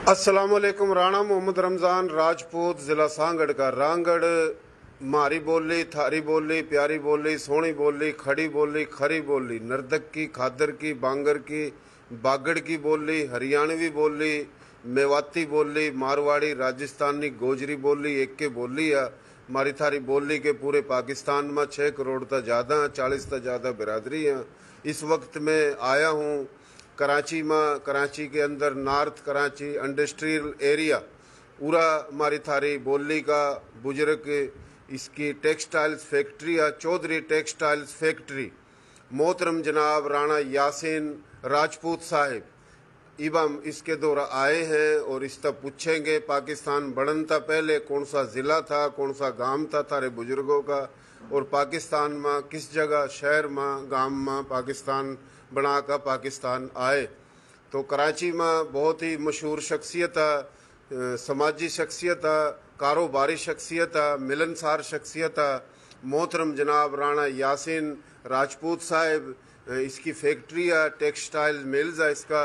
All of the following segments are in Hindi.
अस्सलाम वालेकुम। राणा मोहम्मद रमज़ान राजपूत, ज़िला सांगड़ का रांगड़। मारी बोली, थारी बोली, प्यारी बोली, सोहनी बोली, खड़ी बोली, खरी बोली, नरदक की, खादर की, बांगर की, बागड़ की बोली, हरियाणवी बोली, मेवाती बोली, मारवाड़ी, राजस्थानी, गोजरी बोली एक के बोली है। मारी थारी बोली के पूरे पाकिस्तान में 6 करोड़ तक ज़्यादा, 40 तक ज़्यादा बिरादरी है। इस वक्त मैं आया हूँ कराची में। कराची के अंदर नॉर्थ कराची इंडस्ट्रियल एरिया पूरा मारी थारी बोली का बुजुर्ग इसकी टेक्सटाइल्स फैक्ट्री है, चौधरी टेक्सटाइल्स फैक्ट्री। मोहतरम जनाब राणा यासीन राजपूत साहिब इबम इसके दौरा आए हैं और इस तक पूछेंगे पाकिस्तान बढ़न था पहले कौन सा ज़िला था, कौन सा गांव था थारे बुजुर्गों का, और पाकिस्तान में किस जगह शहर में गांव में पाकिस्तान बना कर पाकिस्तान आए। तो कराची में बहुत ही मशहूर शख्सियत है, समाजी शख्सियत है, कारोबारी शख्सियत है, मिलनसार शख्सियत है। मोहतरम जनाब राणा यासीन राजपूत साहिब इसकी फैक्ट्री है, टेक्सटाइल मिल्स है इसका,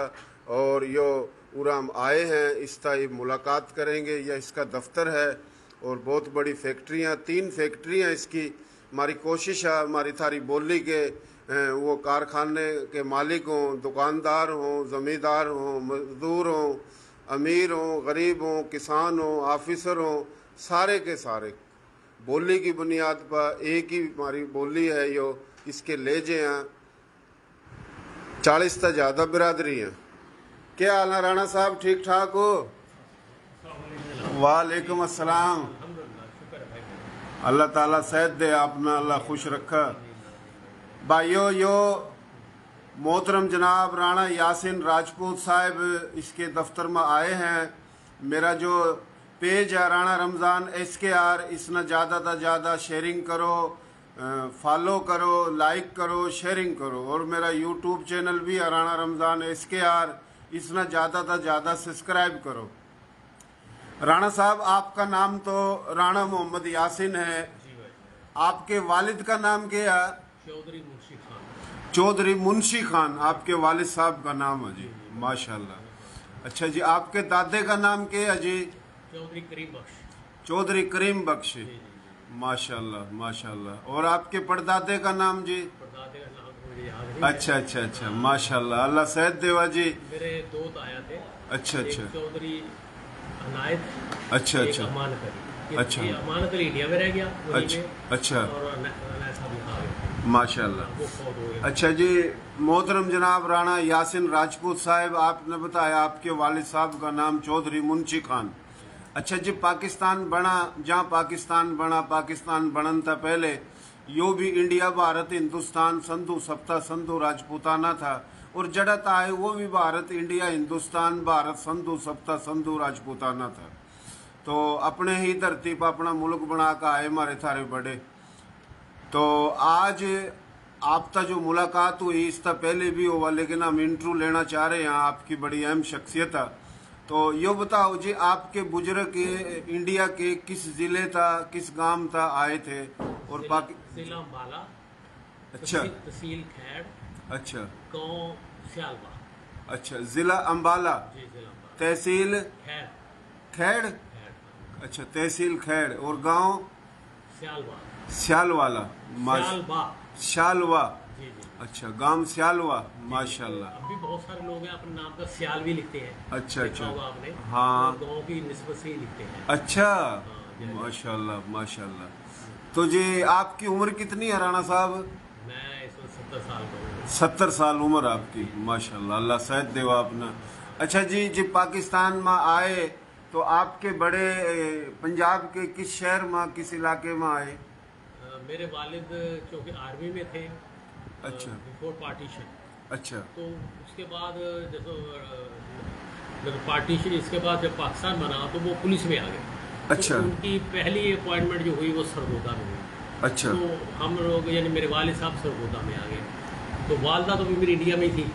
और यो उराम आए हैं। इसका ये मुलाकात करेंगे, यह इसका दफ्तर है और बहुत बड़ी फैक्ट्रियाँ, 3 फैक्ट्रियाँ इसकी। हमारी कोशिश है हमारी थारी बोली के वो कारखाने के मालिक हों, दुकानदार हों, ज़मींदार हों, मजदूर हों, अमीर हों, गरीब हों, किसान हों, ऑफिसर हों, सारे के सारे बोली की बुनियाद पर एक ही हमारी बोली है। यो इसके लेजे हैं, 40 तक ज़्यादा बिरादरी हैं। क्या हाल है राणा साहब, ठीक ठाक हो? वालेकुम अस्सलाम। अल्लाह ताला सेहत दे, आपना अल्लाह खुश रखा। भाइयों, यो मोहतरम जनाब राणा यासीन राजपूत साहिब इसके दफ्तर में आए हैं। मेरा जो पेज है राणा रमज़ान SKR, इसने ज़्यादा से ज़्यादा शेयरिंग करो, फॉलो करो, लाइक करो, शेयरिंग करो। और मेरा यूट्यूब चैनल भी है राणा रमज़ान SKR, इसने ज़्यादा से ज़्यादा सब्सक्राइब करो। राणा साहब, आपका नाम तो राणा मोहम्मद यासीन है, आपके वालिद का नाम क्या है? चौधरी मुंशी खान। चौधरी मुंशी खान आपके वालिद साहब का नाम है जी, माशाल्लाह। अच्छा जी, आपके दादे का नाम क्या है जी? चौधरी करीम बख्श। चौधरी करीम बख्श, माशाल्लाह माशाल्लाह। और आपके परदादे का नाम जी? परदादे का नाम मुझे याद नहीं। अच्छा अच्छा अच्छा, माशाल्लाह, अल्लाह सेहत देवा जी। मेरे 2 आया थे। अच्छा अच्छा, चौधरी अनायत, अच्छा अच्छा, अमानत अली। अच्छा, अमानत अली इंडिया में रह गया। अच्छा अच्छा, और अनायत साहब यहाँ आ गए। माशाल्लाह। अच्छा जी, मोहतरम जनाब राणा यासीन राजपूत साहिब, आपने बताया आपके वालिद साहब का नाम चौधरी मुंशी खान। अच्छा जी, पाकिस्तान बना, जहाँ पाकिस्तान बना, पाकिस्तान बनन था पहले यो भी इंडिया, भारत, हिंदुस्तान, संधु, सप्ता संधु, राजपूताना था। और जड़त आए वो भी भारत, इंडिया, हिंदुस्तान, भारत, संधु, सप्ता संधु, राजपूताना था। तो अपने ही धरती पर अपना मुल्क बना कर आए हमारे थारे बड़े। तो आज आपका जो मुलाकात हुई इसका पहले भी हुआ, लेकिन हम इंटरव्यू लेना चाह रहे हैं, आपकी बड़ी अहम शख्सियत है। तो यो बताओ जी, आपके बुजुर्ग इंडिया के किस जिले था, किस गांव था आए थे? और जिला अम्बाला, अच्छा, तहसील खैड़, अच्छा, गांव सियालबा। अच्छा, जिला अम्बाला, तहसील खैड़, खैड़, अच्छा, तहसील खैड़, और गांव सियालबा, सियालवाला, सियालवा, जी जी। अच्छा, गांव सियालवा, माशाल्लाह। अभी बहुत सारे लोग हैं अपने नाम का सियाल भी लिखते हैं। अच्छा अच्छा, आपने हाँ, गांव की निस्बत से ही लिखते हैं। अच्छा, माशाल्लाह माशाल्लाह। तो जी आपकी उम्र कितनी है राणा साहब? मैं इस वक्त 70 साल का हूँ। 70 साल उम्र आपकी, माशाल्लाह, अल्लाह सेहत देवा अपना। अच्छा जी, जब पाकिस्तान में आए तो आपके बड़े पंजाब के किस शहर में, किस इलाके में आए? मेरे वालिद चूँकि आर्मी में थे, अच्छा, बिफोर पार्टीशन। अच्छा, तो उसके बाद जैसे पार्टीशन, इसके बाद जब पाकिस्तान बना तो वो पुलिस में आ गए। अच्छा, तो उनकी पहली अपॉइंटमेंट जो हुई वो सरगोदा में हुई। अच्छा, तो हम लोग यानी मेरे वालिद साहब सरगोदा में आ गए। तो वालदा तो भी मेरी इंडिया में ही थी।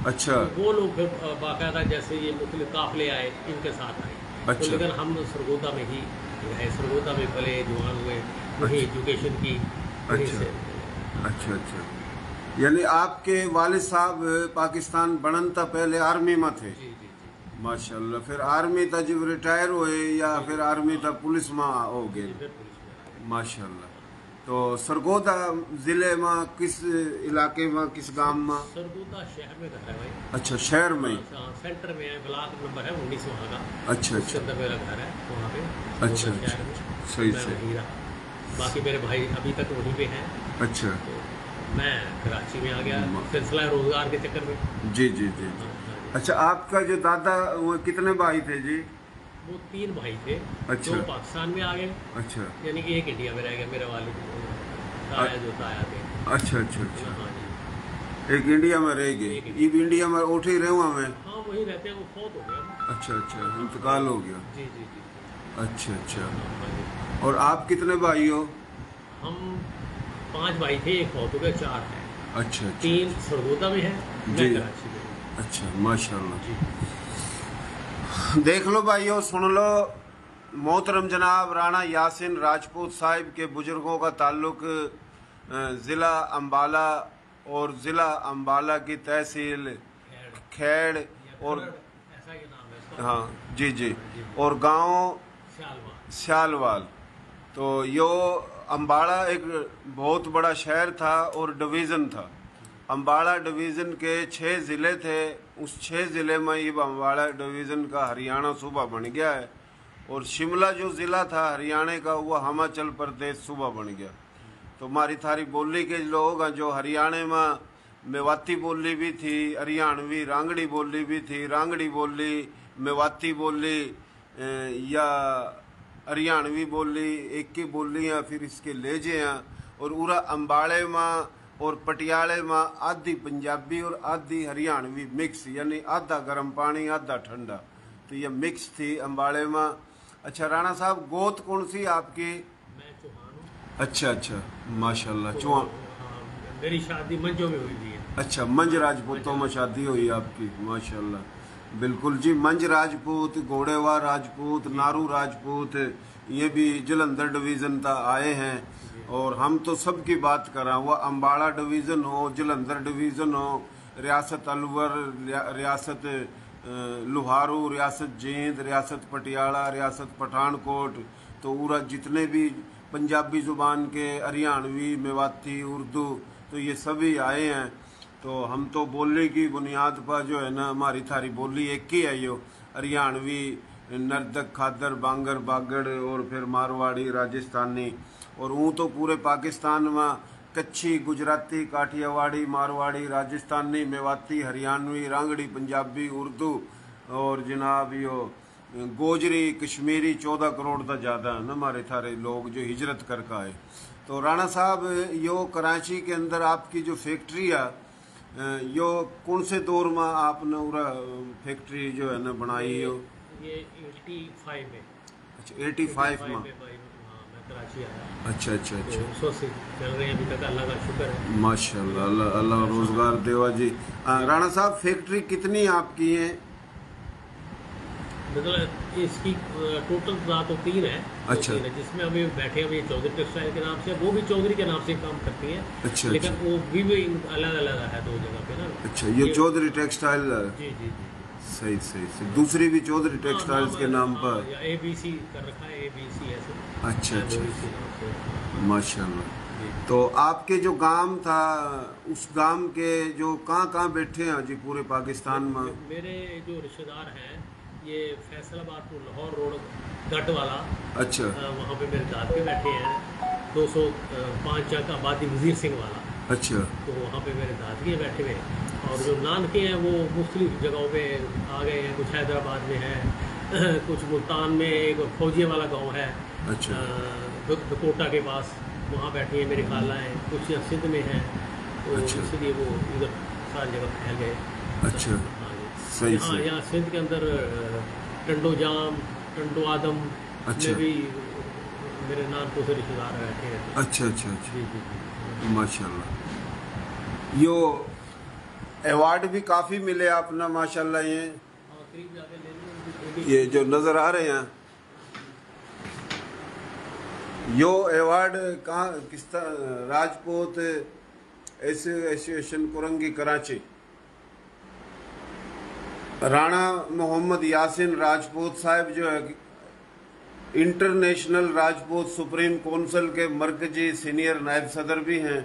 अच्छा, तो वो लोग फिर बाकायदा जैसे ये मुख्तलिफ काफिले आए इनके साथ आए। अच्छा, तो लेकिन हम सरगोदा में ही रहे, सरगोदा में पले जवान हुए, वही एजुकेशन की। अच्छा अच्छा अच्छा, यानी आपके वालिद साहब पाकिस्तान बनन था पहले आर्मी में थे? जी जी जी। माशाल्लाह। फिर आर्मी था जब रिटायर हुए या फिर आर्मी था पुलिस में हो गए? फिर पुलिस में माशाल्लाह। तो सरगोदा जिले में किस इलाके में, किस गांव में? सरगोदा शहर में घर है भाई। अच्छा, शहर में? सेंटर में है, ब्लॉक नंबर है 19 वहाँ का। अच्छा उसके अंदर मेरा घर है वहाँ पे। अच्छा, सरगोदा शहर में। सही मैं सही। वहीं रहा। बाकी मेरे भाई अभी तक वहीं पे हैं। अच्छा, तो मैं कराची में आ गया सिलसिला रोजगार के चक्कर में। जी जी जी जी। अच्छा, आपका जो दादा वो कितने भाई थे जी? वो 3 भाई थे। अच्छा। 2 पाकिस्तान में आ गए, अच्छा यानी कि एक इंडिया में रह गया। मेरे वालिद ताया जो ताया थे। अच्छा अच्छा अच्छा। हाँ जी। एक इंडिया में रह गए? एक ये इंडिया में उठे ही रहे में? हाँ वहीं रहते हैं, वो फौत हो गया। अच्छा अच्छा, इंतकाल हो गया। जी जी जी। अच्छा अच्छा। हाँ जी। और आप कितने भाई हो? हम 5 भाई थे, एक फौत हो गया, 4 हैं। अच्छा अच्छा 3 सरगोदा में है, मैं जी। कराची में हूँ। अच्छा, माशाल्लाह। जी। देख लो भाइयों, सुन लो। मोहतरम जनाब राणा यासिन राजपूत साहिब के बुजुर्गों का ताल्लुक ज़िला अम्बाला और ज़िला अम्बाला की तहसील खेड़ और ऐसा ये नाम है इसका। हाँ जी जी, और गांव शालवा। श्यालवाल। तो यो अम्बाड़ा एक बहुत बड़ा शहर था और डिवीज़न था। अम्बाड़ा डिवीज़न के 6 ज़िले थे। उस 6 ज़िले में ये अम्बाड़ा डिवीज़न का हरियाणा सूबा बन गया है। और शिमला जो ज़िला था हरियाणा का, वो हिमाचल प्रदेश सूबा बन गया। तो हमारी थारी बोली के लोग हैं जो हरियाणा में मेवाती बोली भी थी, हरियाणवी रांगड़ी बोली भी थी। रांगड़ी बोली, मेवाती बोली या हरियाणवी बोली एक की बोली हैं, फिर इसके लहजे हैं। और उरा अम्बाड़े में और पटियाले में आधी पंजाबी और आधी हरियाणवी मिक्स, यानी आधा गर्म पानी आधा ठंडा। तो ये मिक्स थी अम्बाड़े में। अच्छा राणा साहब, गोत कौन सी आपकी? मैं चौहान हूँ। अच्छा अच्छा, माशाल्लाह। तो, चौहान। हाँ, मेरी शादी मंजो में हुई थी। अच्छा, मंज राजपूतों में शादी हुई आपकी, माशाल्लाह। बिल्कुल जी, मंज राजपूत, घोड़ेवार राजपूत, नारू राजपूत, ये भी जलंधर डिवीज़न था आए हैं। और हम तो सब की बात कर रहे हैं, वह अम्बाड़ा डिवीज़न हो, जलंधर डिवीज़न हो, रियासत अलवर, रियासत लुहारू, रियासत जींद, रियासत पटियाला, रियासत पठानकोट। तो उरा जितने भी पंजाबी ज़ुबान के, हरियाणवी, मेवाती, उर्दू, तो ये सभी आए हैं। तो हम तो बोलने की बुनियाद पर जो है ना, हमारी थारी बोली एक ही है। यो हरियाणवी, नर्दक, खादर, बांगर, बागड़ और फिर मारवाड़ी, राजस्थानी। और वो तो पूरे पाकिस्तान में कच्छी, गुजराती, काठियावाड़ी, मारवाड़ी, राजस्थानी, मेवाती, हरियाणवी, रांगड़ी, पंजाबी, उर्दू और जनाब यो गोजरी, कश्मीरी 14 करोड़ तो ज़्यादा है ना हमारे थारे लोग जो हिजरत करके आए। तो राणा साहब, यो कराची के अंदर आपकी जो फैक्ट्री है, यो कौन से दौर में आपने पूरा फैक्ट्री जो है ना बनाई हो? ये 85 में। अच्छा, 85 में। हाँ, मैं कराची आया। अच्छा अच्छा अच्छा, तो 100 से चल रहे हैं अभी तक, अल्लाह का शुक्र है। माशाल्लाह। अल्लाह अल्लाह रोजगार देवा जी। राणा साहब, फैक्ट्री कितनी आपकी है? मतलब इसकी टोटल तो 3 है। अच्छा। 3 है, जिसमें अभी बैठे हुए चौधरी टेक्सटाइल के नाम से, वो भी चौधरी के नाम से काम करती है। अच्छा, लेकिन अच्छा। वो भी अलग अलग है 2 जगह पे ना। अच्छा, ये चौधरी टेक्सटाइल। जी जी जी। सही सही सही। दूसरी भी चौधरी टेक्सटाइल्स के नाम पर? या ABC कर रखा है, ABC ऐसे। अच्छा अच्छा, ABC नाम से। माशाल्लाह। तो आपके जो गांव था, उस गांव के जो कहाँ बैठे हैं जी पूरे पाकिस्तान में? मेरे जो रिश्तेदार हैं, ये फैसलाबाद टू लाहौर रोड गट वाला। अच्छा। वहाँ पे मेरे दादके बैठे हैं। 205 जग आबादी वजीर सिंह वाला। अच्छा। तो वहाँ पे मेरे दादके बैठे हुए हैं। और जो नानके हैं वो मुख्तलिफ जगहों पे आ गए हैं। कुछ हैदराबाद में है, कुछ मुल्तान में एक फौजिया वाला गांव है। अच्छा। दकोटा के पास, वहाँ बैठी हैं मेरी खाला हैं। कुछ यहाँ सिंध में हैं, तो अच्छा। इसलिए वो इधर सारी जगह फैल गए। अच्छा, हाँ जी। सही हाँ, सही। यहाँ सिंध के अंदर टंडो जाम, टंडो आदम अच्छा। में भी मेरे नानकों से रिश्तेदार बैठे हैं। अच्छा अच्छा अच्छा, जी जी जी। माशाल्लाह। यो अवार्ड भी काफ़ी मिले आपने माशाल्लाह। ये हाँ, करीब जाके ले लो। ये जो नज़र आ रहे हैं, यो अवार्ड कहाँ, किस तरह? राजपूत एसोसिएशन कुरंगी कराची। राणा मोहम्मद यासिन राजपूत साहब जो है इंटरनेशनल राजपूत सुप्रीम काउंसिल के मरकजी सीनियर नायब सदर भी हैं।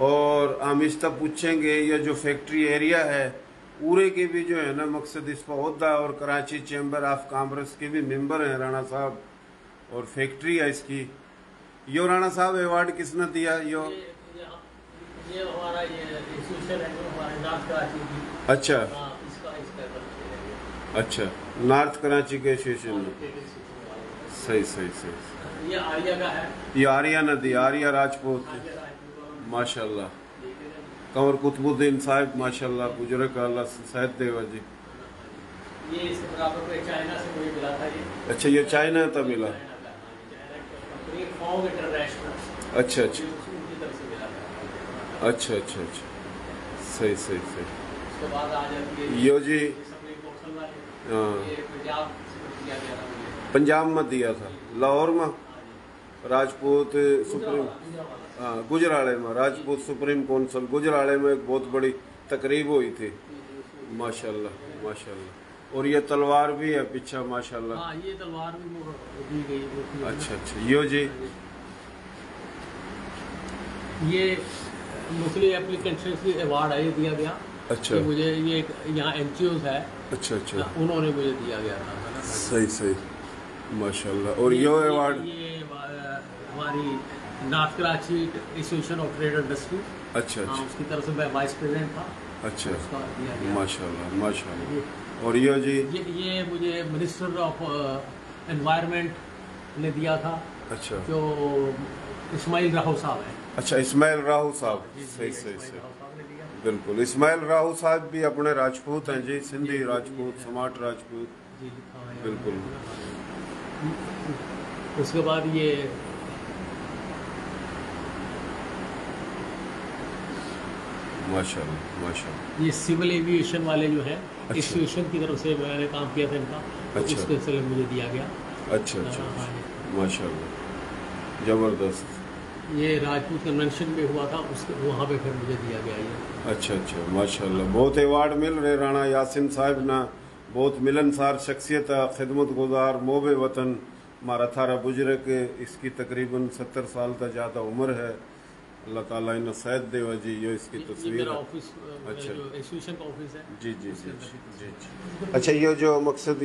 और हम इस तब पूछेंगे ये जो फैक्ट्री एरिया है पूरे के भी जो है ना मकसद इस पर होता है, और कराची चैम्बर ऑफ कॉमर्स के भी मेंबर हैं राणा साहब, और फैक्ट्री है इसकी। यो राणा साहब अवार्ड किसने दिया? ये हमारा ये इंस्टीट्यूशन है जो हमारे नॉर्थ कराची की। अच्छा इसका अच्छा, नॉर्थ कराची के एसोसिएशन में। सही सही सही। ये आर्या का है। ये आर्या नदी, आर्या राजपूत माशाल्लाह। कंवर कुतुबुद्दीन साहब माशाल्लाह, गुजरे का अल्लाह सहत देवा जी। ये इसके बराबर पे चाइना से मुझे मिला था ये। अच्छा, ये चाइना था मिला। Form international. अच्छा अच्छा उनकी तरफ से मिला था। अच्छा अच्छा अच्छा, सही सही सही। उसके बाद आ जाती है यो जी, सुप्रीम काउंसिल वाले। हाँ ये पंजाब से दिया गया था मुझे। पंजाब में दिया था, लाहौर में राजपूत सुप्रीम, हाँ गुजराले में राजपूत सुप्रीम काउंसिल गुजराले में एक बहुत बड़ी तकरीब हुई थी माशाल्लाह माशाल्लाह। और ये तलवार भी है पीछे माशाल्लाह। हाँ, ये तलवार भी दी गई। अच्छा अच्छा, यो जी ये मुस्लिम एप्लीकेशन की अवार्ड है, ये दिया गया। अच्छा, ये मुझे ये यहाँ एनजीओ है। अच्छा अच्छा, उन्होंने मुझे दिया गया था। सही सही माशाल्लाह। और यो अवार्ड ये हमारी north Karachi association of trade industry, अच्छा अच्छा उसकी तरफ से मैं वाइस प्रेसिडेंट था। अच्छा, उसका दिया गया। माशाल्लाह माशाल्लाह। और यो जी ये मुझे मिनिस्टर ऑफ एनवायरनमेंट ने दिया था, अच्छा, जो इस्माइल राहो साहब है। अच्छा इस्माइल राहू साहब, सही सही सही, बिल्कुल। इस्माइल राहू साहब भी अपने राजपूत हैं जी, सिंधी राजपूत, समाट राजपूत, बिल्कुल। उसके बाद ये माशाल्लाह माशाल्लाह। ये सिविल एविएशन वाले जो है अच्छा। एसोसिएशन की तरफ से मैंने काम किया था इनका, तो अच्छा। उसके सिलसिले में मुझे दिया गया। अच्छा अच्छा, माशाल्लाह जबरदस्त। ये राजपूत कन्वेंशन में हुआ था, उसके वहाँ पे फिर मुझे दिया गया ये। अच्छा अच्छा, माशाल्लाह। बहुत अवार्ड मिल रहे राणा यासिन साहब ना, बहुत मिलनसार शख्सियत, खिदमत गुजार, मोबे वतन। हमारा थारा बुजुर्ग के इसकी तकरीबन 70 साल तक ज़्यादा उम्र है। अल्लाह ताला इन सैद देवा जी, ये इसकी ये तस्वीर मेरा है। ऑफिस, अच्छा। जो एसोसिएशन का ऑफिस है। जी जी जी जी जी। अच्छा, ये जो मकसद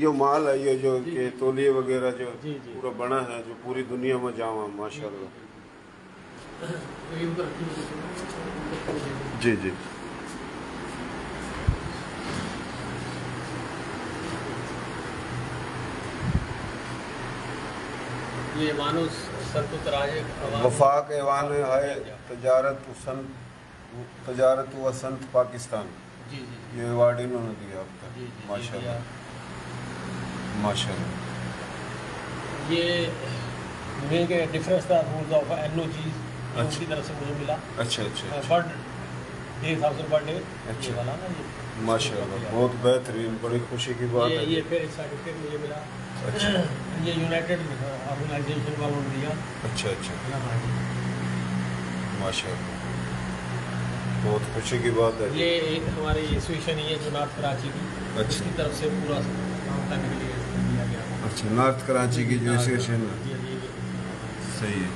यो माल है, ये जो के तौलिए वगैरह जो जी, जी। पूरा बना है, जो पूरी दुनिया में जावा माशाल्लाह। जी जी, ये मानो सरकुतराज वफाक ऐवान है तजारत व संत पाकिस्तान, जी जी ये अवार्ड इन्होंने दिया आपका जी, जी, माशाल्लाह माशाल्लाह। ये मेरे के डिफरेंस था रूल्स ऑफ एनओजी, अच्छा। उसकी तरफ से मुझे मिला। अच्छा अच्छा अच्छा, बर्ड 1000 पर डे, अच्छा। ये वाला ना ये माशाल्लाह बहुत बेहतरीन, बड़ी खुशी की बात है। ये फिर सर्टिफिकेट मुझे मिला। अच्छा ये यूनाइटेड ऑर्गेनाइजेशन वालों ने दिया। अच्छा अच्छा, माशाल्लाह बहुत खुशी की बात है। ये एक हमारी एसोसिएशन है जो नॉर्थ कराची की, अच्छा। उसकी तरफ से पूरा काम करने के लिए दिया गया था। अच्छा, नॉर्थ कराची की जो एसोसिएशन है, जी, जी, जी। सही है।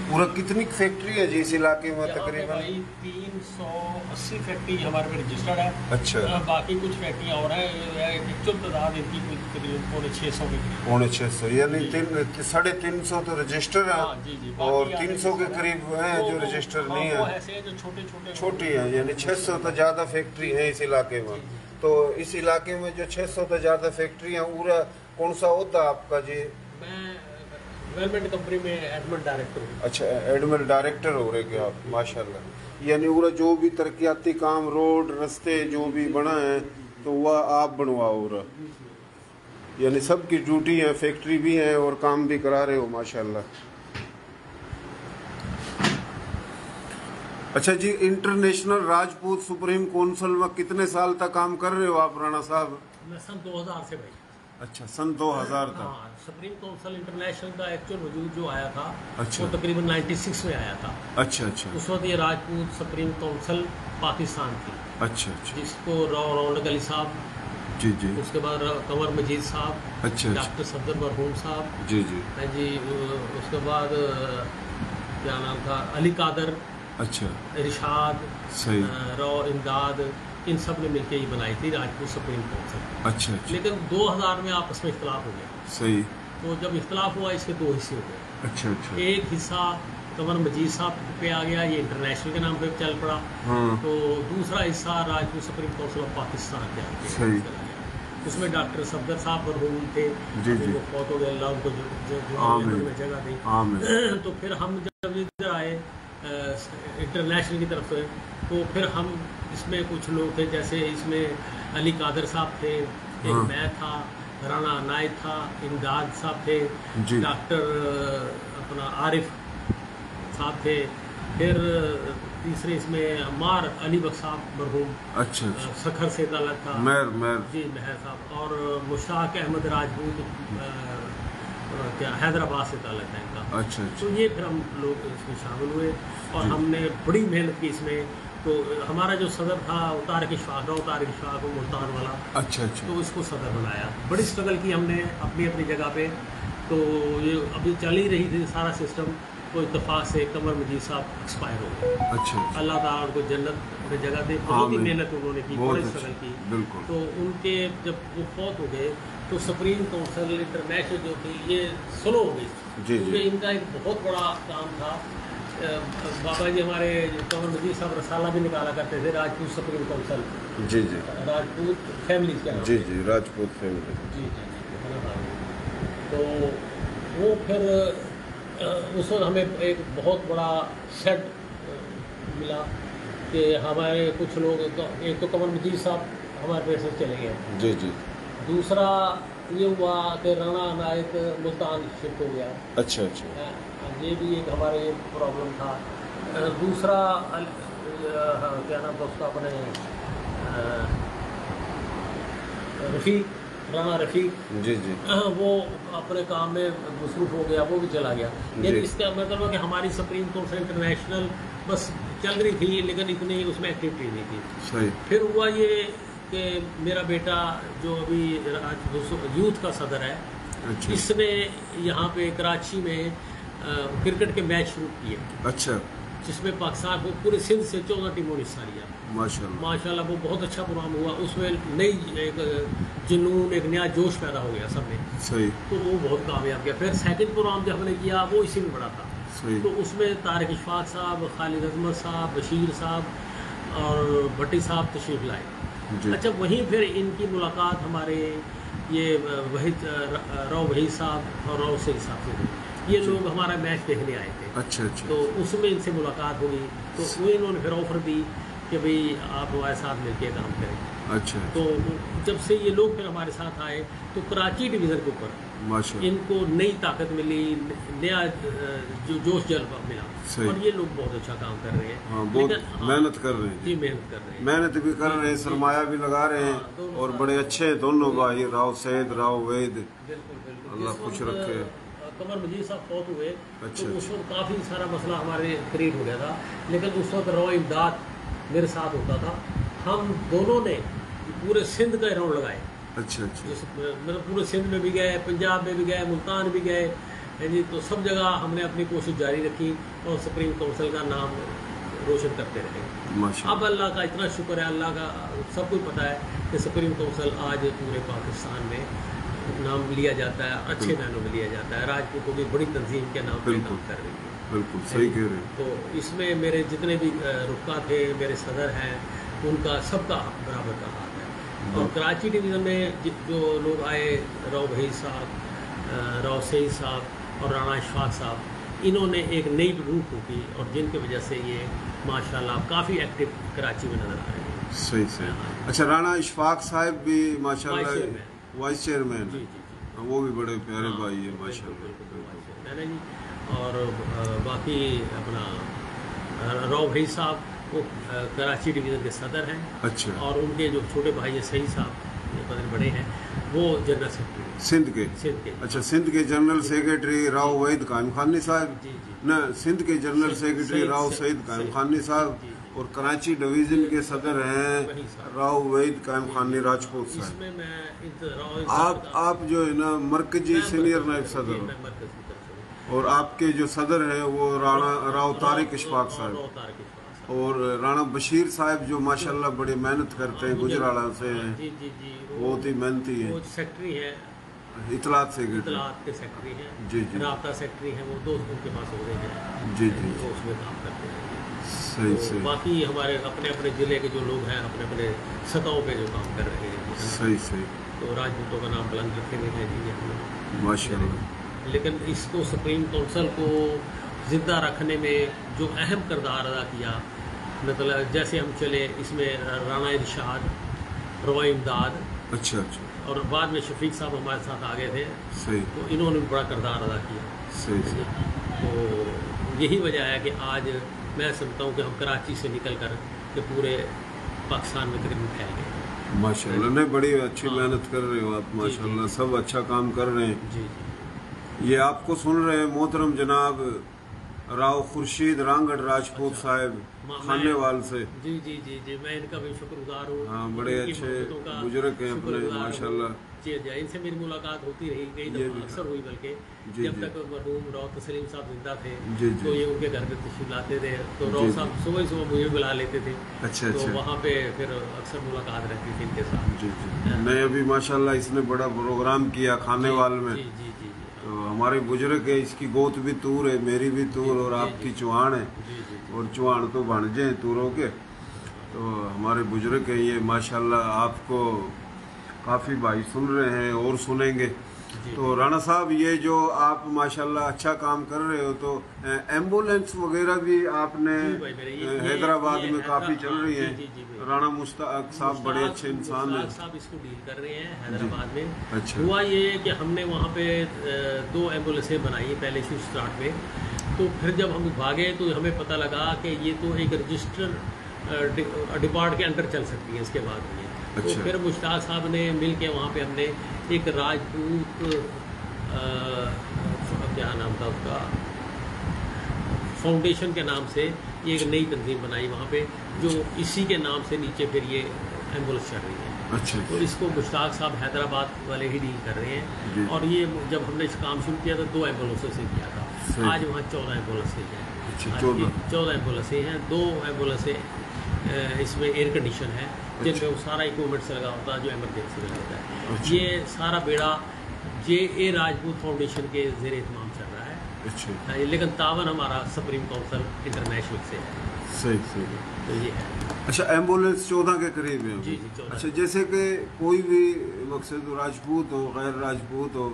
पूरा कितनी फैक्ट्री है जी इस इलाके में यहाँ पे तकरीबन? भाई 380 फैक्ट्री हमारे पे रजिस्टर्ड है। अच्छा, बाकी कुछ फैक्ट्रियाँ और हैं, एक्चुअल तादाद इनकी कोई तकरीबन 650 के करीब। 650, यानी 350 तो रजिस्टर है, हाँ, जी, जी। और बाकी 300 के करीब हैं जो रजिस्टर नहीं वो है, ऐसे हैं जो छोटे छोटे छोटी है। यानी 600 तो ज़्यादा फैक्ट्री है इस इलाके में। तो इस इलाके में जो 600 तो ज़्यादा फैक्ट्री हैं, पूरा कौन सा होता आपका जी? मैं गवर्नमेंट कंपनी में एडमिन डायरेक्टर हूँ। अच्छा, एडमिन डायरेक्टर हो रहे क्या आप? माशाल्लाह। यानी पूरा जो भी तरक्याती काम, रोड रास्ते जो भी बना है, तो वह आप बनवाओ रहा, यानी सबकी ड्यूटी है, फैक्ट्री भी है और काम भी करा रहे हो माशाल्लाह। अच्छा जी, इंटरनेशनल राजपूत सुप्रीम काउंसिल में कितने साल तक काम कर रहे हो आप राणा साहब? मैं सन 2000 से भाई। अच्छा, सन 2000 तक। हाँ, सुप्रीम काउंसिल इंटरनेशनल का एक्चुअल वजूद जो आया था, अच्छा। वो तकरीबन 96 में आया था। अच्छा अच्छा उस वक्त ये राजपूत सुप्रीम काउंसिल पाकिस्तान की, अच्छा अच्छा जिसको रौनक अली साहब, जी जी उसके बाद कंवर मजीद साहब, अच्छा अच्छा डॉक्टर सफदर मरहूम साहब, जी जी हाँ जी, उसके बाद क्या नाम था, अली कादर, अच्छा इरशाद, सही रौ इमदाद, इन सब ने मिलकर ये बनाई थी राजपूत सुप्रीम काउंसिल। अच्छा अच्छा लेकिन 2000 में आपस में इख्तलाफ हो गया। सही तो जब इख्तलाफ हुआ इसके दो हिस्से हो गए। अच्छा अच्छा एक हिस्सा कंवर मजीद साहब पे आ गया, ये इंटरनेशनल के नाम पे चल पड़ा। हाँ तो दूसरा हिस्सा Rajput supreme council of Pakistan के आगे सही। चला गया। उसमें डॉक्टर सफदर साहब मरहूम थे, जी, अभी जी। वो फौत हो गए, अल्लाह उनको जो आमीन। में जगह दी। आमीन। तो फिर हम जब इधर आए इंटरनेशनल की तरफ से, तो फिर हम इसमें कुछ लोग थे, जैसे इसमें अली कादर साहब थे, एक हाँ। मैं था, राना नायक था, इमदाद साहब थे, जी। डॉक्टर अपना आरिफ साहब थे, फिर तीसरे इसमें अम्मार अली बख्श साहब मरहूम, अच्छा अच्छा सखर से ताल्लुक था, मैं जी मेहर साहब, और मुश्ताक अहमद राजपूत क्या हैदराबाद से ताल्लुक है इनका। अच्छा अच्छा तो ये फिर हम लोग इसमें शामिल हुए और जी। हमने बड़ी मेहनत की इसमें। तो हमारा जो सदर था तारिक इशफाक, तारिक इशफाक वो मुल्तान वाला, अच्छा अच्छा तो इसको सदर बनाया। बड़ी स्ट्रगल की हमने अपनी अपनी जगह पे। तो ये अभी चल ही रही थी सारा सिस्टम, तो इत्तेफाक से कंवर मजीद साहब एक्सपायर हो गए। अच्छा अच्छा अल्लाह ताला उनको जन्नत में जगह दे। बहुत ही आमीन। मेहनत उन्होंने की, बहुत बड़ी अच्छा, स्ट्रगल की। बिल्कुल। तो उनके जब वो फौत हो गए तो सुप्रीम काउंसिल इंटरनेशनल जो थी ये स्लो हो गई, जी, क्योंकि जी। इनका एक बहुत बड़ा काम था। बाबा जी हमारे कंवर मजीद साहब रसाला भी निकाला करते थे, राजपूत सुप्रीम काउंसिल, जी जी राजपूत फैमिली क्या नाम जी है? जी राजपूत फैमिली जी जी जी, है ना। तो वो फिर उस वक्त हमें एक बहुत बड़ा सेट मिला कि हमारे कुछ लोग, एक तो कंवर मजीद साहब हमारे पैसे से चले गए, जी जी दूसरा ये हुआ कि राना नायक मुल्तान शिफ्ट हो गया। अच्छा अच्छा ये भी एक हमारे प्रॉब्लम था। दूसरा क्या नाम था उसका, अपने रफ़ीक, राना रफ़ीक, जी जी वो अपने काम में मसरूफ़ हो गया, वो भी चला गया। जी। लेकिन इसका मतलब है कि हमारी सुप्रीम काउंसिल इंटरनेशनल बस चल रही थी, लेकिन इतनी उसमें एक्टिविटी नहीं थी। सही फिर हुआ ये कि मेरा बेटा जो अभी यूथ का सदर है, अच्छा इसने यहाँ पे कराची में क्रिकेट के मैच शुरू किए, अच्छा जिसमें पाकिस्तान को पूरे सिंध से 14 टीमों ने हिस्सा लिया। माशाल्लाह माशाल्लाह वो बहुत अच्छा प्रोग्राम हुआ, उसमें नई एक जुनून, एक नया जोश पैदा हो गया सब में। सही तो वो बहुत कामयाब गया। फिर सेकंड प्रोग्राम जो हमने किया वो इसी में बड़ा था। सही तो उसमें तारिक इशफाक साहब, खालिद अजमत साहब, बशीर साहब और भट्टी साहब तशरीफ लाए। जी अच्छा, वहीं फिर इनकी मुलाकात हमारे ये वहीद रौ वहीद साहब और रौ सईद साहब से हुई। ये लोग हमारा मैच देखने आए थे, अच्छा अच्छा तो उसमें इनसे मुलाकात हुई। तो वो इन्होंने फिर ऑफर दी कि भाई आप हमारे साथ मिलकर काम करें। अच्छा तो जब से ये लोग फिर हमारे साथ आए तो कराची डिवीज़न के ऊपर माशाल्लाह इनको नई ताकत मिली, नया जो जोश जज्बा मिला, सही। और ये लोग बहुत अच्छा काम कर रहे हैं। हाँ बहुत लेकिन मेहनत कर रहे हैं जी, मेहनत कर रहे हैं। मेहनत भी कर रहे हैं, सरमाया भी लगा रहे हाँ, हैं दोनों और साथ। बड़े अच्छे हैं दोनों भाई, राव सैद राव वैद। बिल्कुल बिल्कुल। अल्लाह जिस खुश वक्त, रखे। कंवर मजीद साहब फौत हुए अच्छा, तो उस अच्छा। वक्त काफ़ी सारा मसला हमारे क्रिएट हो गया था। लेकिन उस वक्त रॉ इमदाद मेरे साथ होता था। हम दोनों ने पूरे सिंध का राउंड लगाए। अच्छा अच्छा मतलब पूरे सिंध में भी गए, पंजाब में भी गए, मुल्तान भी गए, है जी। तो सब जगह हमने अपनी कोशिश जारी रखी और सुप्रीम काउंसिल का नाम रोशन करते रहे। माशाल्लाह अब अल्लाह का इतना शुक्र है, अल्लाह का सब कुछ पता है कि सुप्रीम काउंसिल आज पूरे पाकिस्तान में नाम लिया जाता है, अच्छे नामों में लिया जाता है। राजपूतों की बड़ी तंजीम के नाम पर बिल्कुल। काम कर रही है। बिल्कुल सही कह रहे हैं। तो इसमें मेरे जितने भी रुका थे, मेरे सदर हैं, उनका सबका बराबर का हाथ है। और कराची डिवीज़न में जो लोग आए, रौ वहीद साहब, रौ सईद साहब और राना इशफाक साहब, इन्होंने एक नई रूह फूकी और जिनकी वजह से ये माशाल्लाह काफ़ी एक्टिव कराची में नज़र आ रहे हैं। सही सही। अच्छा, राणा इशफाक साहब भी माशाल्लाह वाइस चेयरमैन। वाइस चेयरमैन जी है। जी जी। वो भी बड़े प्यारे हाँ, भाई है बिल्कुल, माशाल्लाह। बिल्कुल, बिल्कुल, है ना जी। और बाकी अपना रौ वहीद साहब वो कराची डिवीज़न के सदर हैं। अच्छा और उनके जो छोटे भाई है सईद साहब, ये बड़े बड़े हैं, वो जनरल सेक्रेटरी सिंध के। सिंध के। अच्छा, सिंध के जनरल सेक्रेटरी राव वहीद कायम खानी साहब जी जी। न, सिंध के जनरल सईद- सेक्रेटरी सईद- राव सईद- सईद कायम सईद- खानी साहब जी, जी। और कराची डिवीजन के सदर हैं राव वहीद कायम खानी राजपूत साहब। इसमें मैं आप जो है ना मरकजी सीनियर नायब सदर मैं मरकजी तरफ और आपके जो सदर हैं वो राणा राव तारिक इशफाक साहब और राणा बशीर साहब जो माशाल्लाह बड़ी मेहनत करते हैं, गुजराला से हैं, जी जी जी बहुत ही मेहनती है। वो सेक्रेटरी है, इतलात से इतलात के सेक्रेटरी हैं, जी जी, राब्ता सेक्रेटरी हैं, वो दो उनके पास हो रहे हैं, जी जी, वो उसमें काम करते हैं। सही तो सही, बाकी हमारे अपने अपने ज़िले के जो लोग हैं अपने अपने सतहों पे जो काम कर रहे हैं, सही सही, तो राजपूतों का नाम बुलंद रखे हुए हैं जी हमने माशाल्लाह। लेकिन इसको सुप्रीम काउंसिल को ज़िंदा रखने में जो अहम किरदार अदा किया, मतलब जैसे हम चले इसमें राणा इरशाद, रवा इमदाद, अच्छा अच्छा, और बाद में शफीक साहब हमारे साथ आ गए थे, सही तो इन्होंने भी बड़ा किरदार अदा किया। सही सही, तो यही वजह है कि आज मैं समझता हूँ कि हम कराची से निकल कर के पूरे पाकिस्तान में तकरीबन फैल गए। माशाल्लाह। नहीं, बड़ी अच्छी मेहनत कर रहे हो आप माशाल्लाह, सब अच्छा काम कर रहे हैं। जी जी, ये आपको सुन रहे हैं मोहतरम जनाब राव खुर्शीद रांगड़ राजपूत साहब खानेवाल से। जी जी जी जी, मैं इनका भी शुक्रगुजार हूँ। हाँ, बड़े अच्छे बुजुर्ग हैं अपने माशाल्लाह। जी जी, इनसे मेरी मुलाकात होती रही, कई दफ़ा अक्सर हुई, बल्कि जी, जब जी। तक मरहूम राव तस्लीम साहब जिंदा थे जी, जी। तो ये उनके घर पे तशरीफ लाते थे, तो राव जी, साहब सुबह ही सुबह मुझे बुला लेते थे, अच्छा तो अच्छा, वहाँ पे फिर अक्सर मुलाकात रहती थी इनके साथ। जी जी। नहीं, अभी माशाल्लाह इसने बड़ा प्रोग्राम किया खानेवाल में, जी जी जी जी तो हमारे बुजुर्ग है, इसकी गोत भी तूर है, मेरी भी तूर और आपकी चुहान है, जी जी, और चुहान तो भाणजे हैं तूरों के। तो हमारे बुजुर्ग है ये माशाल्लाह, आपको काफ़ी भाई सुन रहे हैं और सुनेंगे। तो राणा साहब, ये जो आप माशाल्लाह अच्छा काम कर रहे हो, तो एम्बुलेंस वगैरह भी आपने जी भाई मेरे हैदराबाद में काफ़ी चल रही है। जी जी भाई। राणा मुश्ताक साहब बड़े अच्छे इंसान हैं। मुश्ताक साहब इसको डील कर रहे हैं हैदराबाद में। अच्छा, हुआ ये कि हमने वहाँ पे 2 एम्बुलेंसें बनाई पहले शुरू स्टार्ट में, तो फिर जब हम भागे तो हमें पता लगा कि ये तो एक रजिस्टर डिपार्ट के अंडर चल सकती है इसके बाद में। तो अच्छा। फिर मुश्ताक साहब ने मिल के वहाँ पे हमने एक राजपूत क्या नाम था उसका, फाउंडेशन के नाम से ये एक नई तंजीम बनाई वहाँ पे, जो इसी के नाम से नीचे फिर ये एम्बुलेंस चल रही है। अच्छा, तो इसको मुश्ताक साहब हैदराबाद वाले ही डील कर रहे जी। हैं, और ये जब हमने इस काम शुरू किया तो 2 एम्बुलेंसों से किया था, सही। आज वहाँ 14 एम्बुलेंसें हैं। अच्छा, आज 14 ये 14 एम्बुलेंसें हैं, 2 एम्बुलेंसें इसमें एयर कंडीशन है, जिनमें वो सारा इक्विपमेंट्स लगा होता है जो इमरजेंसी में लगता है। अच्छा। ये सारा बेड़ा JA राजपूत फाउंडेशन के ज़ेर एहतमाम चल रहा है। अच्छा, लेकिन तावन हमारा सुप्रीम काउंसिल इंटरनेशनल से है, सही सही। तो ये है। अच्छा, एम्बुलेंस 14 के करीब है। जी जी, 14। अच्छा, जैसे कि कोई भी मकसद राजपूत हो गैर राजपूत हो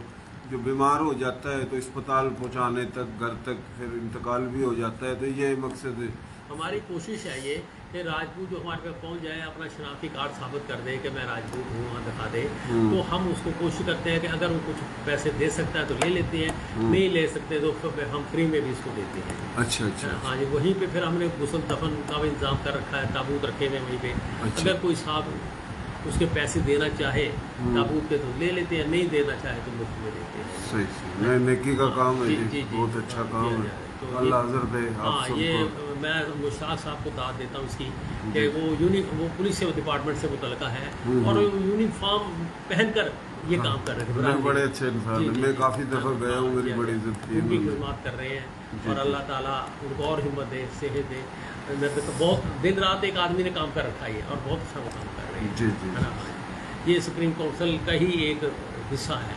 जो बीमार हो जाता है तो अस्पताल पहुंचाने तक, घर तक फिर इंतकाल भी हो जाता है, तो ये मकसद है। हमारी कोशिश है ये कि राजपूत जो हमारे पास पहुंच जाए, अपना शनाख्ती कार्ड साबित कर दे कि मैं राजपूत हूँ, वहाँ दिखा दे, तो हम उसको कोशिश करते हैं कि अगर वो कुछ पैसे दे सकता है तो ले लेते हैं, नहीं ले सकते तो फिर हम फ्री में भी इसको देते हैं। अच्छा अच्छा, हाँ जी, वहीं पे फिर हमने गुस्ल दफन का भी इंतजाम कर रखा है, ताबूत रखे हुए हैं वहीं पे। अच्छा। अगर कोई साहब उसके पैसे देना चाहे ताबूत के तो ले लेते हैं, नहीं देना चाहे तो मुफ्त में देते हैं। सही सही। नहीं, नेकी का काम है जी, जी, जी, जी। बहुत अच्छा काम जी, है। जी, तो अल्लाह ये- हज़र दे आप हाँ, ये सबको। मैं मुश्ताक साहब को दाद देता हूँ इसकी कि वो पुलिस से डिपार्टमेंट से मुतलका है, और यूनिफॉर्म पहनकर ये काम कर रहे थे। नहीं, बड़े अच्छे इंसान जी, हैं, जी, मैं जी। काफ़ी दफ़ा हाँ, गया हूँ, हाँ, मेरी जी, बड़ी जी। इज्जत की उनकी उन्होंने। खिदमत कर रहे हैं, जी, और जी। अल्लाह ताला उनको और हिम्मत दे, सेहत दे। तो बहुत दिन रात एक आदमी ने काम कर रखा है, और बहुत अच्छा वो काम कर रहे हैं। जी जी, है ना? ये सुप्रीम काउंसिल का ही एक हिस्सा है,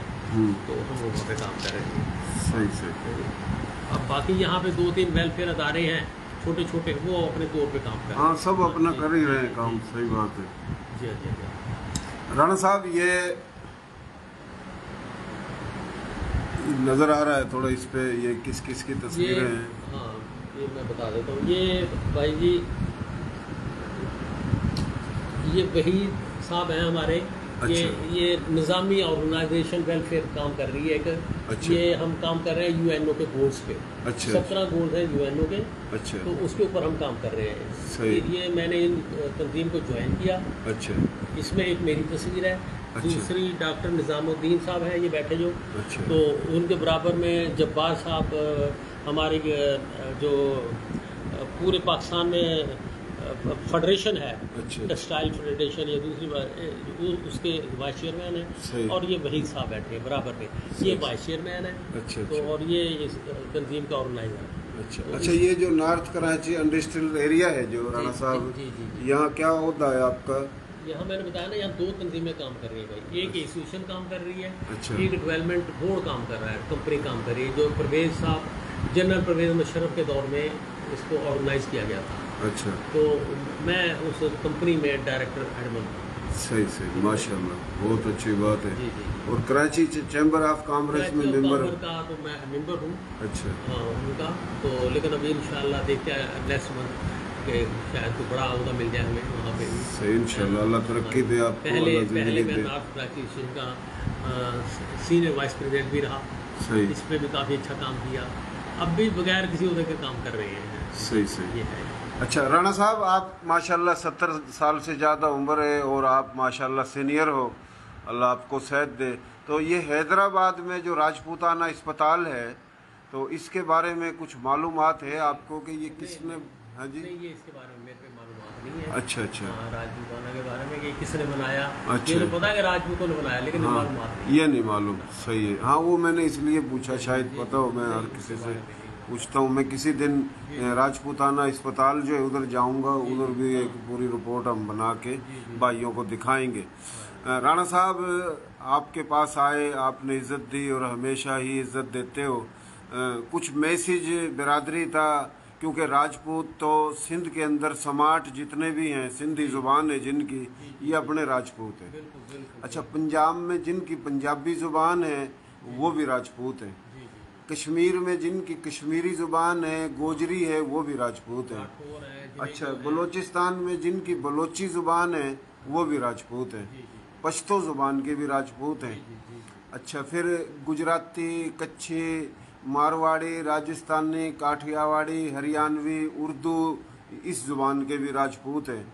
तो हम वहाँ पे काम कर रहे हैं। सही सही। अब बाकी यहाँ पे 2-3 वेलफेयर अदारे हैं छोटे छोटे, वो अपने तौर पे काम कर रहे हैं। हाँ, सब अपना जी, कर ही रहे हैं काम, सही बात है। जी जी जी। राणा साहब, ये नज़र आ रहा है थोड़ा इस पे, ये किस किस की ये तस्वीरें हैं? हाँ, ये मैं बता देता हूँ। ये भाई जी, ये वहीद साहब हैं हमारे। ये निज़ामी ऑर्गेनाइजेशन वेलफेयर काम कर रही है एक। अच्छा। ये हम काम कर रहे हैं UNO के गोल्स पे। अच्छा। 17 गोल्स हैं UNO के, अच्छा तो उसके ऊपर हम काम कर रहे हैं। सही। ये मैंने इन तंजीम को ज्वाइन किया। अच्छा इसमें एक मेरी तस्वीर है, अच्छा। दूसरी डॉक्टर निज़ामुद्दीन साहब हैं, ये बैठे जो। अच्छा। तो उनके बराबर में जब्बार साहब हमारे जो पूरे पाकिस्तान में फेडरेशन है, अच्छा। टेक्सटाइल फेडरेशन या दूसरी बार उसके वाइस चेयरमैन सही। है, और ये वहीद साहब बैठे हैं बराबर में, ये वाइस चेयरमैन है। अच्छा, तो अच्छा। और ये इस तंजीम का ऑर्गेनाइजर है। अच्छा तो अच्छा, ये जो नॉर्थ कराची इंडस्ट्रियल एरिया है जो राणा साहब, जी, जी, जी। यहाँ क्या होता है आपका? यहाँ मैंने बताया ना, यहाँ 2 तंजीमें काम कर रही है भाई। एक एसोसिएशन काम कर रही है, अच्छा। एक डेवलपमेंट बोर्ड काम कर रहा है, कंपनी काम कर रही है, जो परवेज साहब, जनरल परवेज मुशर्रफ के दौर में इसको ऑर्गेनाइज किया गया था। अच्छा, तो मैं उस कंपनी में डायरेक्टर एडमिन हूँ। सही सही, माशाल्लाह, बहुत अच्छी बात है। जी, जी। और कराची चैम्बर ऑफ कॉमर्स में मेंबर कामर का तो मैं मेंबर हूँ। अच्छा, हाँ, उनका तो, लेकिन अभी इंशाल्लाह देखते हैं नेक्स्ट मंथ के शायद कोई बड़ा अहदा मिल जाए हमें वहाँ पे भी। सही, इंशाल्लाह अल्लाह तरक्की दे आपको, पहले अल्लाह जिंदगी मैं दे। नॉर्थ कराची एसोसिएशन का सीनियर वाइस प्रेसिडेंट भी रहा, सही इस पर भी काफ़ी अच्छा काम किया। अब भी बगैर किसी उहदे के काम कर रहे हैं। सही सही। ये है। अच्छा राणा साहब, आप माशाल्लाह 70 साल से ज़्यादा उम्र है और आप माशाल्लाह सीनियर हो, अल्लाह आपको सेहत दे। तो ये हैदराबाद में जो राजपूताना अस्पताल है, तो इसके बारे में कुछ मालूमात है आपको कि ये किसने? हाँ जी। नहीं, ये इसके बारे में मेरे पे मालूमात नहीं है। अच्छा अच्छा। हाँ, राजपूताना के बारे में कि किसने बनाया, अच्छा। ये तो पता है कि राजपूतों ने बनाया, लेकिन हाँ, मालूमात नहीं। ये नहीं मालूम। सही है। हाँ, वो मैंने इसलिए पूछा, शायद पता हो, मैं हर किसी से पूछता हूँ। मैं किसी दिन राजपूताना अस्पताल जो है उधर जाऊँगा, उधर भी एक पूरी रिपोर्ट हम बना के भाइयों को दिखाएंगे। राणा साहब, आपके पास आए, आपने इज्जत दी और हमेशा ही इज्जत देते हो। कुछ मैसेज बिरादरी था, क्योंकि राजपूत तो सिंध के अंदर समाट जितने भी हैं, सिंधी ज़ुबान है जिनकी, ये अपने राजपूत हैं। अच्छा, पंजाब में जिनकी पंजाबी ज़ुबान है वो भी राजपूत हैं। कश्मीर में जिनकी कश्मीरी ज़ुबान है, गोजरी है, वो भी राजपूत हैं। अच्छा, बलूचिस्तान में जिनकी बलोची ज़ुबान है वो भी राजपूत हैं। पश्तो ज़ुबान के भी राजपूत हैं। अच्छा, फिर गुजराती, कच्छी, मारवाड़ी, राजस्थानी, काठियावाड़ी, हरियाणवी, उर्दू, इस ज़ुबान के भी राजपूत हैं।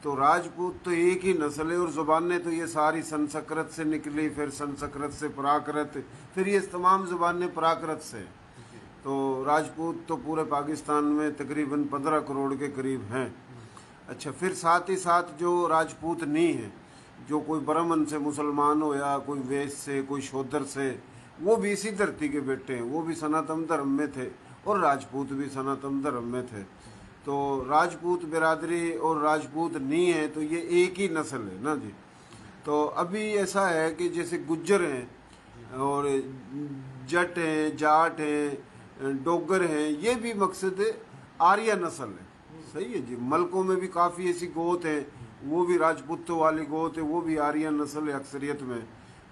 तो राजपूत तो एक ही नस्ल है, और ज़ुबानें तो ये सारी संस्कृत से निकली, फिर संस्कृत से प्राकृत, फिर ये तमाम ज़ुबानें प्राकृत से। तो राजपूत तो पूरे पाकिस्तान में तकरीबन 15 करोड़ के करीब हैं। अच्छा, फिर साथ ही साथ जो राजपूत नहीं है, जो कोई ब्राह्मण से मुसलमान हो या कोई वैश्य से, कोई शूद्र से, वो भी इसी धरती के बेटे हैं, वो भी सनातन धर्म में थे और राजपूत भी सनातन धर्म में थे। तो राजपूत बिरादरी और राजपूत नहीं है, तो ये एक ही नस्ल है ना जी। तो अभी ऐसा है कि जैसे गुज्जर हैं और जट हैं, जाट हैं, डोगर हैं, ये भी मकसद आर्य नस्ल है। सही है जी। मलकों में भी काफ़ी ऐसी गोत है, वो भी राजपूतों वाली गोत है, वो भी आर्य नस्ल है अक्सरियत में।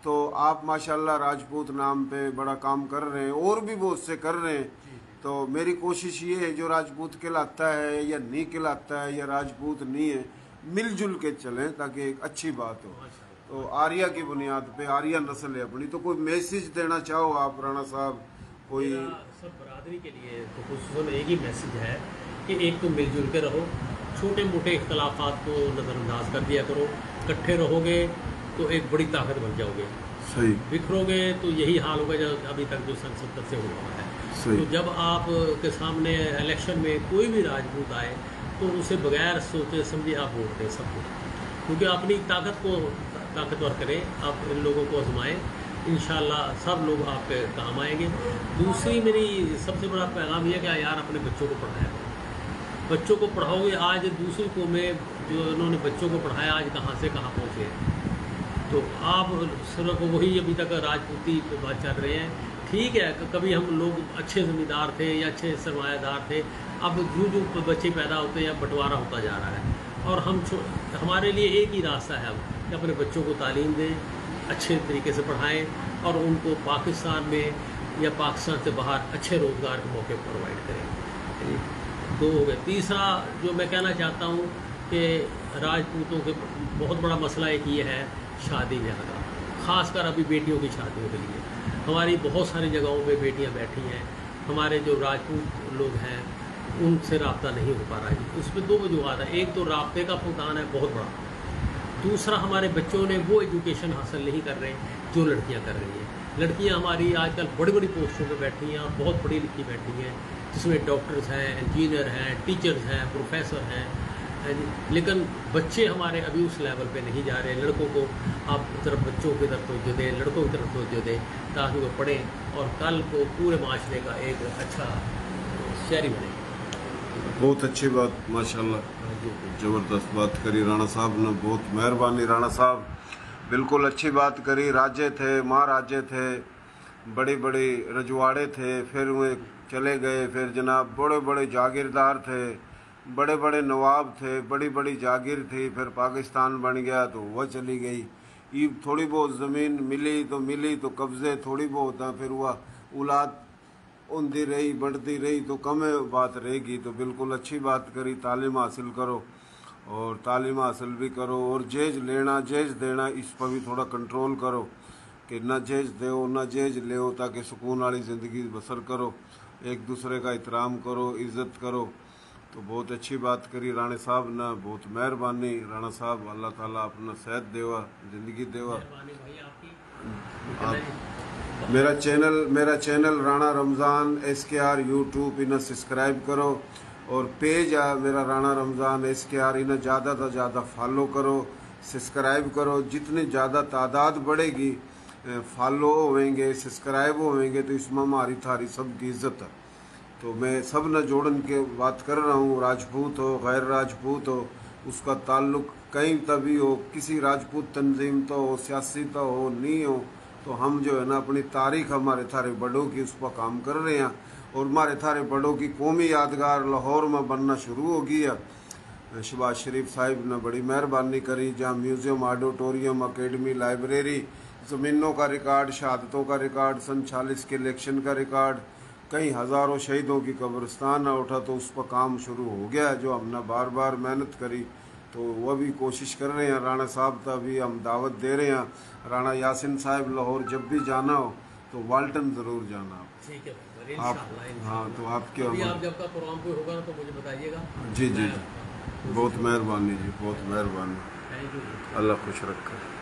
तो आप माशाल्लाह राजपूत नाम पे बड़ा काम कर रहे हैं, और भी बहुत से कर रहे हैं। तो मेरी कोशिश ये है, जो राजपूत कहलाता है या नहीं कहलाता है या राजपूत नहीं है, मिलजुल के चलें ताकि एक अच्छी बात हो। तो आर्या की बुनियाद पे, आर्या नस्ल है अपनी। तो कोई मैसेज देना चाहो आप राणा साहब? कोई सब बरादरी के लिए तो खुसूसन एक ही मैसेज है कि एक तो मिलजुल के रहो, छोटे मोटे इख्तलाफात को नज़रअंदाज कर दिया करो। इकट्ठे रहोगे तो एक बड़ी ताकत बन जाओगे। सही। बिखरोगे तो यही हाल होगा जो अभी तक जो संसद से हुआ है। तो जब आप के सामने इलेक्शन में कोई भी राजपूत आए तो उसे बगैर सोचे समझे आप वोट दें सबको, क्योंकि अपनी ताकत को ताकतवर करें, आप इन लोगों को आजमाएं, इंशाल्लाह सब लोग आपके काम आएंगे। दूसरी मेरी सबसे बड़ा पैगाम यह है कि यार अपने बच्चों को पढ़ाया, बच्चों को पढ़ाओगे। आज दूसरी कौमें जो इन्होंने बच्चों को पढ़ाया, आज कहाँ से कहाँ पहुँचे हैं। तो आप सिर्फ वही अभी तक राजपूती पे बात चल रहे हैं। ठीक है, कभी हम लोग अच्छे ज़मींदार थे या अच्छे सरमायादार थे, अब जो जो बच्चे पैदा होते हैं बंटवारा होता जा रहा है, और हमारे लिए एक ही रास्ता है अब कि अपने बच्चों को तालीम दें, अच्छे तरीके से पढ़ाएं और उनको पाकिस्तान में या पाकिस्तान से बाहर अच्छे रोज़गार के मौके प्रोवाइड करें। 2 हो गए। तीसरा जो मैं कहना चाहता हूँ कि राजपूतों के बहुत बड़ा मसला एक ये है शादी ब्याह का, ख़ासकर अभी बेटियों की शादियों के लिए। हमारी बहुत सारी जगहों पे बेटियां बैठी हैं, हमारे जो राजपूत लोग हैं उनसे रब्ता नहीं हो पा रहा है। उसमें 2 वजूहत है। एक तो राब्ते का फुकदान है बहुत बड़ा, दूसरा हमारे बच्चों ने वो एजुकेशन हासिल नहीं कर रहे जो लड़कियां कर रही हैं। लड़कियां हमारी आजकल बड़ी बड़ी पोस्टों पे बैठी हैं और बहुत पढ़ी लिखी बैठी हैं, जिसमें डॉक्टर्स हैं, इंजीनियर हैं, टीचर्स हैं, प्रोफेसर हैं, है जी। लेकिन बच्चे हमारे अभी उस लेवल पे नहीं जा रहे। लड़कों को आप तरफ बच्चों की तरफ तवज्जो दें, लड़कों की तरफ तवज्जो दें, ताकि वो पढ़ें और कल को पूरे माशरे का एक अच्छा शहरी बने। बहुत अच्छी बात, माशाल्लाह, ज़बरदस्त बात करी राणा साहब ने, बहुत मेहरबानी राणा साहब, बिल्कुल अच्छी बात करी। राजे थे, महाराजे थे, बड़ी बड़ी रजवाड़े थे, फिर वे चले गए, फिर जनाब बड़े बड़े जागीरदार थे, बड़े बड़े नवाब थे, बड़ी बड़ी जागीर थी, फिर पाकिस्तान बन गया तो वह चली गई। ये थोड़ी बहुत ज़मीन मिली तो कब्ज़े थोड़ी बहुत हैं, फिर वह औलाद उनती रही बढ़ती रही तो कम बात रहेगी। तो बिल्कुल अच्छी बात करी, तालीम हासिल करो और तालीम हासिल भी करो, और जेज लेना जेज देना इस पर भी थोड़ा कंट्रोल करो कि ना जेज दो ना जेज ले, ताकि सुकून वाली ज़िंदगी बसर करो, एक दूसरे का एहतराम करो, इज़्ज़त करो। तो बहुत अच्छी बात करी राणे साहब ने, बहुत मेहरबानी राणा साहब, अल्लाह ताला अपना सेहत देवा, ज़िंदगी देवा। मेरा channel Rana Ramzan SKR YouTube इन्हें सब्सक्राइब करो, और पेज है मेरा राणा रमज़ान SKR, इन्हें ज़्यादा से ज़्यादा फॉलो करो, सब्सक्राइब करो। जितनी ज़्यादा तादाद बढ़ेगी, फॉलो होंगे, सब्सक्राइब होंगे, तो इसमें हमारी थारी सबकी इज्जत है। तो मैं सब न जोड़न के बात कर रहा हूँ, राजपूत हो गैर राजपूत हो, उसका ताल्लुक कहीं तभी हो, किसी राजपूत तंजीम तो हो, सियासी तो हो नहीं हो, तो हम जो है ना अपनी तारीख हमारे थारे बड़ों की उस पर काम कर रहे हैं, और हमारे थारे बड़ों की कौमी यादगार लाहौर में बनना शुरू हो गई है। शहबाज शरीफ साहिब ने बड़ी मेहरबानी करी, जहाँ म्यूज़ियम, ऑडिटोरियम, अकेडमी, लाइब्रेरी, ज़मीनों का रिकॉर्ड, शहादतों का रिकॉर्ड, सन 40 के इलेक्शन का रिकॉर्ड, कई हज़ारों शहीदों की कब्रिस्तान न उठा, तो उस पर काम शुरू हो गया है, जो हमने बार बार मेहनत करी। तो वह भी कोशिश कर रहे हैं राणा साहब, तो अभी हम दावत दे रहे हैं, राणा यासिन साहब लाहौर जब भी जाना हो तो वाल्टन ज़रूर जाना। ठीक है भाई, आप इंशाअल्लाह। हाँ, तो आपके अभी आप जब का प्रोग्राम कोई होगा ना तो मुझे बताइएगा। जी जी, बहुत मेहरबानी जी, बहुत मेहरबानी, थैंक यू। अल्लाह खुश रखे।